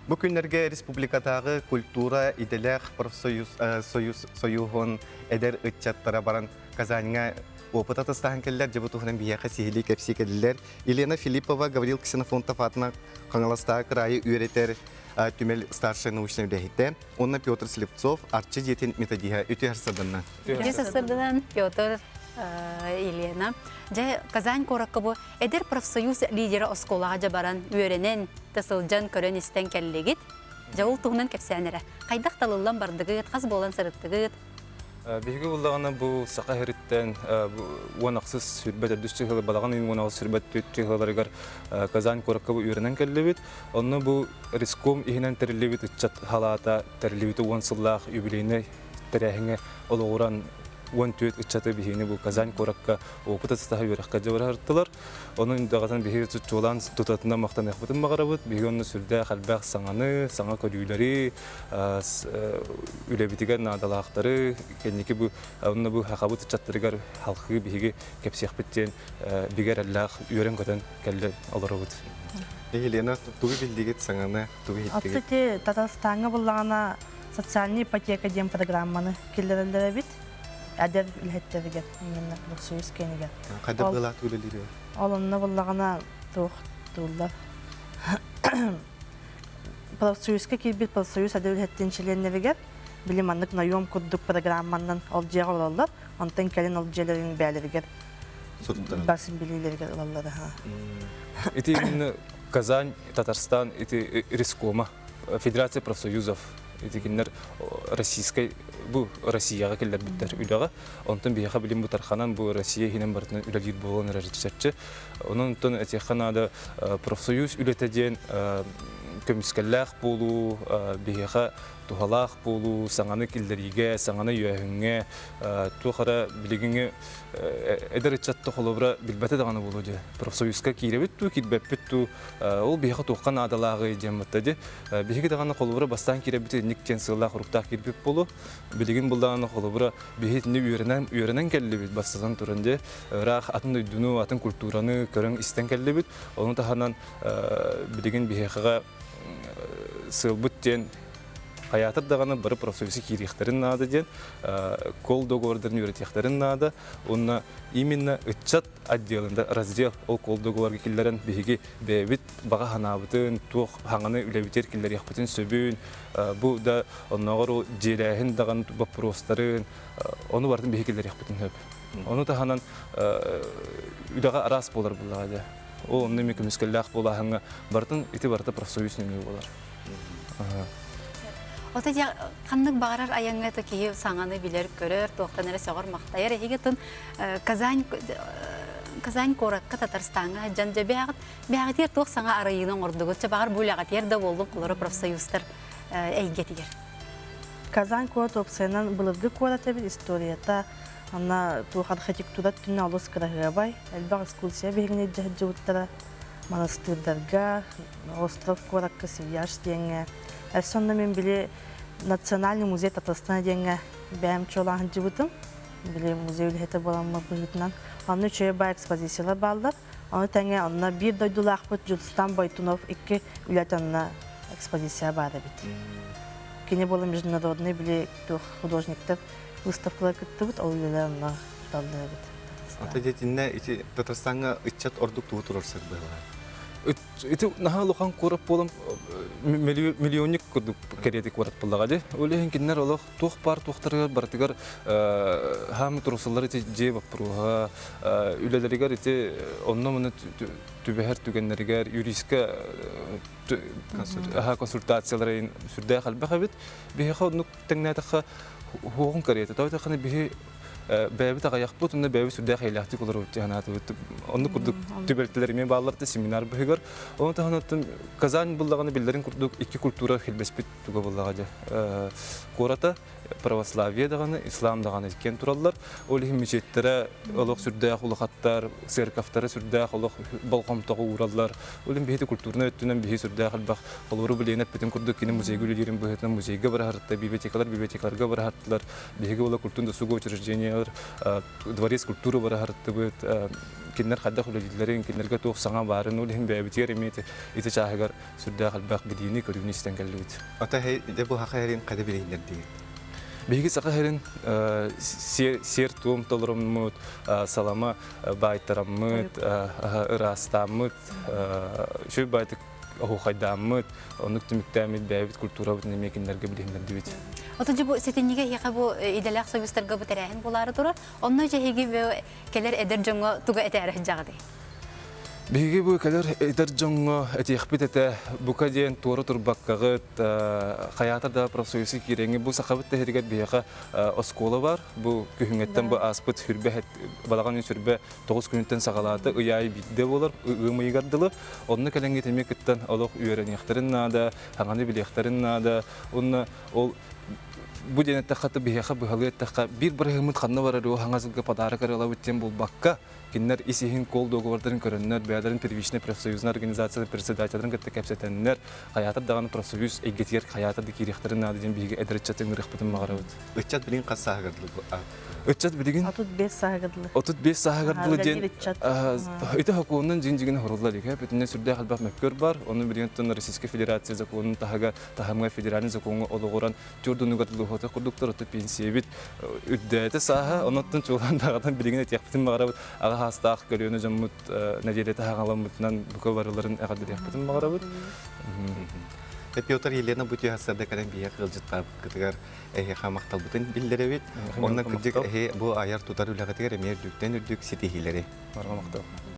Bu günlerge Respublikadağı Kultura İdeler Soyuhun eder ıtçatlara baran kazanına опыт атастахан келлер, жабутухынан бияқа сихили кепси келлер. Елена Филиппова, Гаврил Ксенофонтов атына қаңаластағы крайы үйретер түмел старший научный дәхетті. Онна Петр Слепцов, артчы жетен методиға өте әрсадына. Өте сасырдыдан Петр Елена. Жай Казань кораққы бұл әдер профсоюз лидері осколаға жабаран үйренен тасылжан көрен істен кәллегет. Жауыл тұғынан кепсәнері. Қайдақ талылан бардығыт, қаз болан сырыттығыт. Биһиги буллагана бу сака хириттен уанаксыз сүрбет өдүстү хылы балаган ин уанаксыз сүрбет төттү хыларыгар Казань коракка бу үйренен келлебит. Онны бу риском ихинен терилебит ичат халата терилебит уансыллах юбилейне терехине олооран уан төт ичаты бихини бу Казань коракка опыта стахы берекка жабараттылар. Onun dağıtan bir tutulan tutatına maktan yapıtın mağarabıt, bir onun sürde kalbek sananı, sana körüleri, ülebitigen nadalakları, kendiki bu onunla bu hakabut çattırıgar halkı bir kepsi yapıtın, biger Allah öğren kadın kelle alırabıt. Елена, тугы билдигит саңаны, тугы хиттигит. Оттути Татарстанга буллагана социальный ипотека дем программаны келдерелер бит. Адер илһеттерге именно союз кенеге. Кайда была түлелери? Алынны буллагана тух туллар. Профсоюзга кирбит профсоюз адер илһеттенчиленнерге билим аннык наем курдук программандан алжыга алалар. Онтан келен алжыларын бәлерге. Басым билилерге алалар. Это именно Казань, Татарстан, это Рискома, Федерация профсоюзов. Эти кинер российской бу Россияга келдер биттер үлөгө. Онтон бияка билим бу тарханан бу Россия хинен бартын үлөгүт болгон режиссерчи. Онтон этеханада профсоюз үлетеден көмүскелләк болу, бияка тухалак болу, саңаны килдериге, саңаны йөһүнгө, тухара билигиңе эдер чатты холобра билбете даганы болу же. Профсоюзга киребит ту китбеппит ту ол бияка тухкан адалагы жемметтеди. Биги даганы холобра бастан киребит никтен сылла хуруктак кирбип болу. Билигин булдаганы холобра бихитни үйренен келлебит бастан турунде. Рах атын үйдүнү, атын культураны көрөң истен келлебит. Оны таханан билигин бияка сылбыттен Hayatır dağına barı profesörüsü kirihlerin nadı diyen, kol dogovarların üretihlerin nadı. Onunla iminna ıççat adiyalında razdiyal o kol dogovar killerin bihigi bebit bağa hanabıtın, tuğ hanganı ülebiter killer yakpıtın söbün. Bu da onlara o cilehin dağın baprosların, onu vardı bihigiller yakpıtın hep. Onu da hanan üdağa aras bolar bulladı. O onun mükemmüskellak bolahanga bartın iti bartı profesörüsü nemi bolar. Ота я ханнык багарар аянга такие саңаны билер көрөр, токтанары согор мактайыр. Хигетин Казань коракка Татарстанга жанжабагат багатер ток саңа арайынын ордугу чабагар булягатер да болдун кулары профсоюздар эйгетигер. Казань код опсенан былыргы кодата бит историята. Ана тух архитектура түнө алыс крагабай, элбак экскурсия бегине жаһжуттара, монастырдарга, остров коракка Свияж деңе. Сонда мен биле Национальный музей Татарстана деңе бәм чолан жибутым. Биле музей үлһете боламма бутунан. Аны чөй ба экспозициялар балдар. Аны тәңе анна бир дойдулак бут Жулстан Байтунов 2 үләтәннә экспозиция бары бит. Кине болы международный биле художниктар выставкалар китте бит, ал үләләрне талды бит. Ата детинне ити Татарстанга ыччат ордук туу турарсыз была. Это нахалухан корап болам миллионник курдук керетик корап боллагады. Олehen киннер олох тух пар тухтарга бартыгар хам турусаллар ити же бапруга үлелеригер ити онно муну түбәһәр түгәннәргә юристка консультацияларын сүрдә хәлбәхәбит бихә хонук тәңнәтәхә хугын керете тау тәхне бихә бәбі тағаяқ бұд, онда бәбі сүрді қайлақты қолыр өтті ғанаты өтті. Онды күрдік түбәлтілерімен бағаларды семинар бұғығар. Оны тағанаттың Казань бұлдағаны білдерін күрдік 2 культура хелбеспет түгі бұлдағады. Кората православие дағаны, ислам дағаны кен туралылар. Олығы мечеттері, олық сүрді құлықаттар, церковтары сүрді құлық балқамтағы ұралылар. Олың бейті культурына өттінен бейі сүрді қалбақ қолыры білейінет бетін күрдік кені музейгі үлелерін бұғытынан музейге бір харытты, библиотекаларға бір харттылар. Бейгі олы культурында суға учреждение нер дворец культуры бара харттыбыт кинер хадда хулилерин кинерге тух саңа барын улин бәбитер имете ите чагар сүрдә халбак бидини көрүнүстен келбит. Ата хей де бу хакайрин кады билендер ди. Биги сакахерин сер туум толруммут салама байтараммыт ырастаммыт шу байтык ахухайдаммыт онук түмүктәмит бәбит культура бит немекиннерге билендер дибит. Ото жу бу сетинниге яка бу иделак союзтарга бу терәһен булары турар. Онна җеһиги келер эдер җоңго туга этәрәх җагды. Биги бу келер эдер җоңго этехбит эте бука ден туры турбаккагыт хаята да профсоюзы киреңи бу сакабыт тәһригәт бияка оскола бар. Бу күһүңәттән бу аспыт хүрбә балаган сүрбә 9 күннән сагалаты уяй бидде булыр, ымыйгардылы. Онны кәләңге темекеттән алык үйрәнәхтәрен нада, ханганы билехтәрен нада. Онны ол бу денетте хаты бияка бу халыттака бир хымыт ханна бар ул хангазылга подарок арала үттен бул бакка. Кинер исихин кол договордарын көрөннөр, бәдәрен первичный профсоюзный организация председательдерин кетте кепсетеннер, хаята даган профсоюз эгетер хаята дикирехтерин надын биге эдерчатын рөхбүтүн магарабыт. Өччат билин кассагырдылы бу. Өччат билигин Атут 5 сагыдлы. 35 сагырдылы ден. Итчат. Ите хакуунун жин-жигин хоруллар ике, бүтүнө сүрдө халбак мөккөр бар. Онун билигин Российская Федерация законун тахамга федеральный закону олугуран журдунугарлы хота курдуктар өтө пенсия бит үддәте саха, онуттан чулган даган билигин этяктын магарабыт. Хастах көрүнө жаммут надежде хагаламытнан бука барыларын агады яктын магарабыт. Петр Елена бути хасада кален бия кылжытка кытыгар хамактал бутын биллеребит. Онна кыдык бу аяр тутар үлөгөтөр эмер дүктен үрдүк ситихилери. Маргамакта.